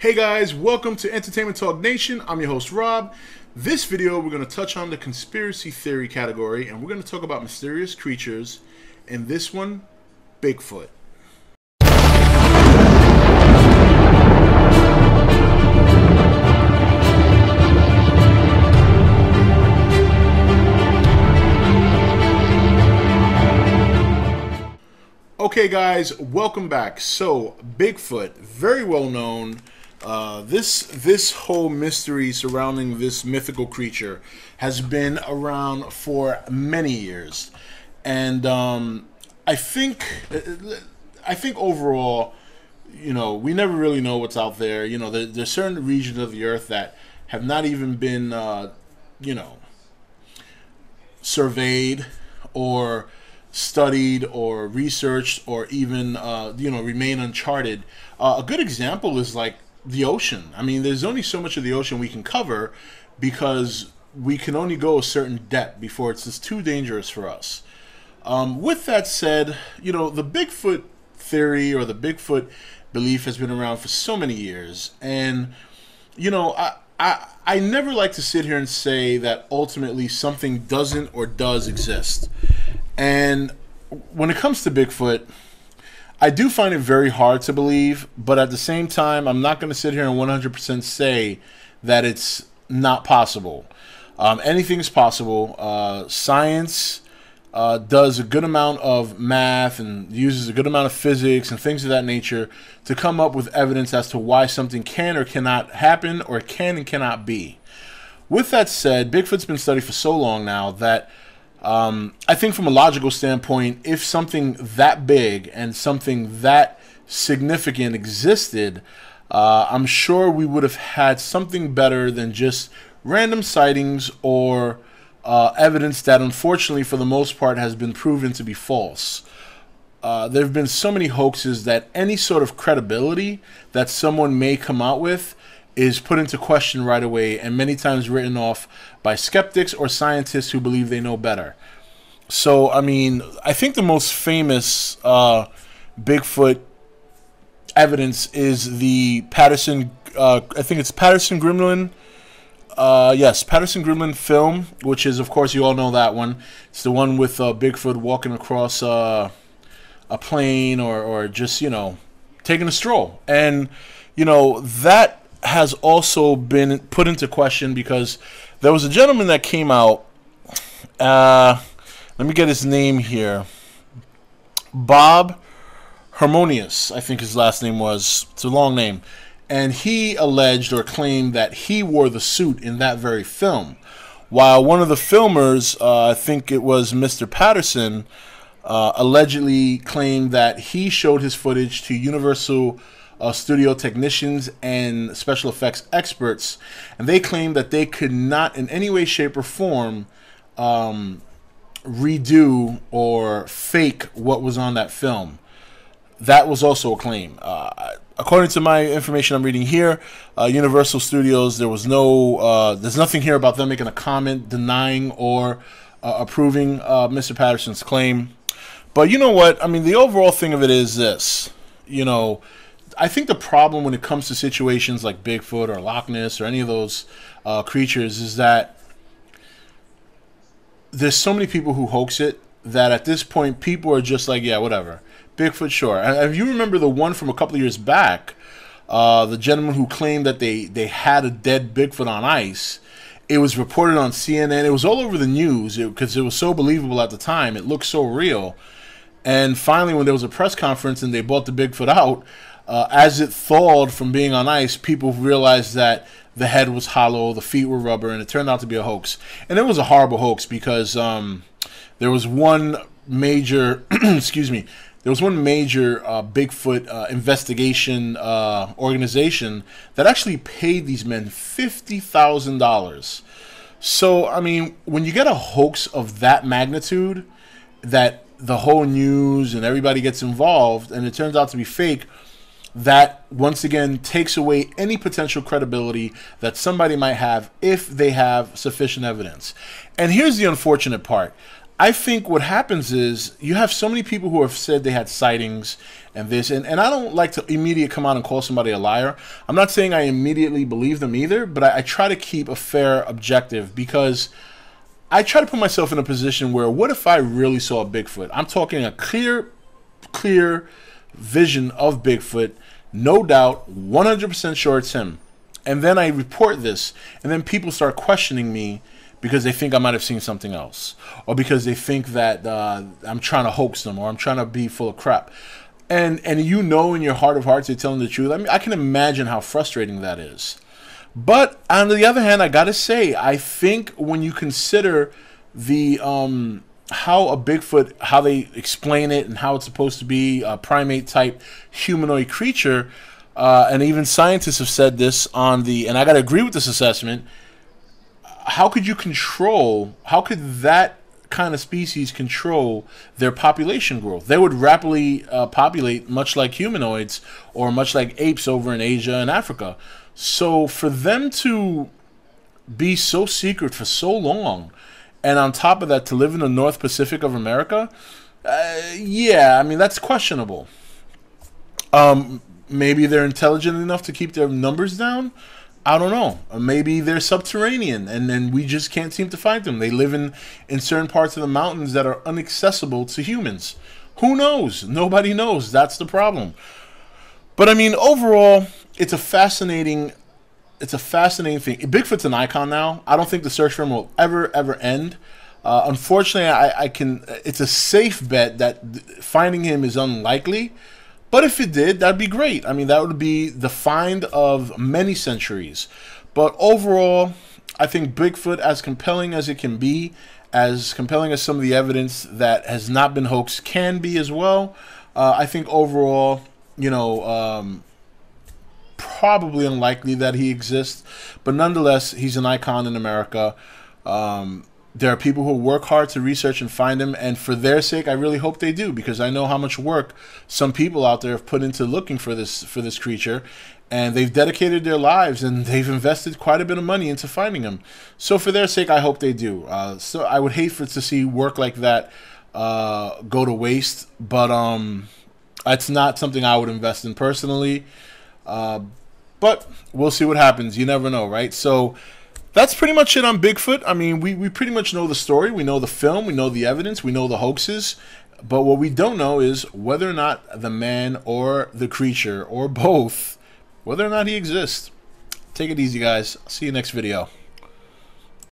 Hey guys, welcome to Entertainment Talk Nation. I'm your host Rob. This video we're going to touch on the conspiracy theory category, and we're going to talk about mysterious creatures, and this one, Bigfoot. Okay guys, welcome back. So, Bigfoot, very well known. This whole mystery surrounding this mythical creature has been around for many years, and I think overall, we never really know what's out there. There's certain regions of the earth that have not even been, surveyed or studied or researched or even remain uncharted. A good example is like the ocean. I mean, there's only so much of the ocean we can cover because we can only go a certain depth before it's just too dangerous for us. With that said, the Bigfoot theory or the Bigfoot belief has been around for so many years, and I never like to sit here and say that ultimately something doesn't or does exist. And when it comes to Bigfoot, I do find it very hard to believe, but at the same time, I'm not going to sit here and 100% say that it's not possible. Anything is possible. Science does a good amount of math and uses a good amount of physics and things of that nature to come up with evidence as to why something can or cannot happen or can and cannot be. With that said, Bigfoot's been studied for so long now that I think from a logical standpoint, if something that big and something that significant existed, I'm sure we would have had something better than just random sightings or evidence that unfortunately for the most part has been proven to be false. There have been so many hoaxes that any sort of credibility that someone may come out with is put into question right away, and many times written off by skeptics or scientists who believe they know better. So, I mean, I think the most famous Bigfoot evidence is the Patterson, I think it's Patterson-Gremlin, yes, Patterson-Gremlin film, which is, of course, you all know that one. It's the one with Bigfoot walking across a plane or just, taking a stroll. And, that has also been put into question because there was a gentleman that came out, let me get his name here, Bob Harmonious, I think his last name was. It's a long name. And he alleged or claimed that he wore the suit in that very film, while one of the filmers, I think it was Mr. Patterson, allegedly claimed that he showed his footage to Universal studio technicians and special effects experts, and they claimed that they could not in any way, shape, or form redo or fake what was on that film. That was also a claim. According to my information I'm reading here, Universal Studios, there's nothing here about them making a comment denying or approving Mr. Patterson's claim. But you know what? I mean, the overall thing of it is this, I think the problem when it comes to situations like Bigfoot or Loch Ness or any of those creatures is that there's so many people who hoax it that at this point people are just like, yeah, whatever. Bigfoot, sure. And if you remember the one from a couple of years back, the gentleman who claimed that they had a dead Bigfoot on ice, it was reported on CNN. It was all over the news because it was so believable at the time. It looked so real. And finally, when there was a press conference and they brought the Bigfoot out, as it thawed from being on ice, people realized that the head was hollow, the feet were rubber, and it turned out to be a hoax. And it was a horrible hoax because there was one major, excuse me, there was one major Bigfoot investigation organization that actually paid these men $50,000. So, I mean, when you get a hoax of that magnitude, that the whole news and everybody gets involved, and it turns out to be fake, that once again takes away any potential credibility that somebody might have if they have sufficient evidence. And here's the unfortunate part. I think what happens is you have so many people who have said they had sightings and this, and I don't like to immediately come out and call somebody a liar. I'm not saying I immediately believe them either, but I try to keep a fair objective, because I try to put myself in a position where, what if I really saw a Bigfoot? I'm talking a clear vision of Bigfoot, no doubt, 100% sure it's him. And then I report this, and then people start questioning me because they think I might have seen something else, or because they think that I'm trying to hoax them, or I'm trying to be full of crap. And you know in your heart of hearts you're telling the truth. I mean, I can imagine how frustrating that is. But on the other hand, I gotta say, I think when you consider the how a Bigfoot, how they explain it, and how it's supposed to be a primate type humanoid creature, and even scientists have said this on the, and I gotta agree with this assessment. How could you control, how could that kind of species control their population growth? They would rapidly populate, much like humanoids or much like apes over in Asia and Africa. So for them to be so secret for so long, and on top of that to live in the North Pacific of America, yeah, I mean, that's questionable. Maybe they're intelligent enough to keep their numbers down. I don't know. Maybe they're subterranean, and then we just can't seem to find them. They live in certain parts of the mountains that are inaccessible to humans. Who knows? Nobody knows. That's the problem. But I mean, overall, it's a fascinating thing. Bigfoot's an icon now. I don't think the search for him will ever end. Unfortunately, I can. It's a safe bet that finding him is unlikely. But if it did, that'd be great. I mean, that would be the find of many centuries. But overall, I think Bigfoot, as compelling as it can be, as compelling as some of the evidence that has not been hoaxed can be as well, I think overall, you know, probably unlikely that he exists. But nonetheless, he's an icon in America. There are people who work hard to research and find him, and for their sake, I really hope they do, because I know how much work some people out there have put into looking for this creature, and they've dedicated their lives and they've invested quite a bit of money into finding him. So for their sake, I hope they do. So I would hate to see work like that go to waste, but it's not something I would invest in personally. But we'll see what happens. You never know, right? So that's pretty much it on Bigfoot. I mean, we pretty much know the story. We know the film. We know the evidence. We know the hoaxes. But what we don't know is whether or not the man or the creature, or both, whether or not he exists. Take it easy, guys. See you next video.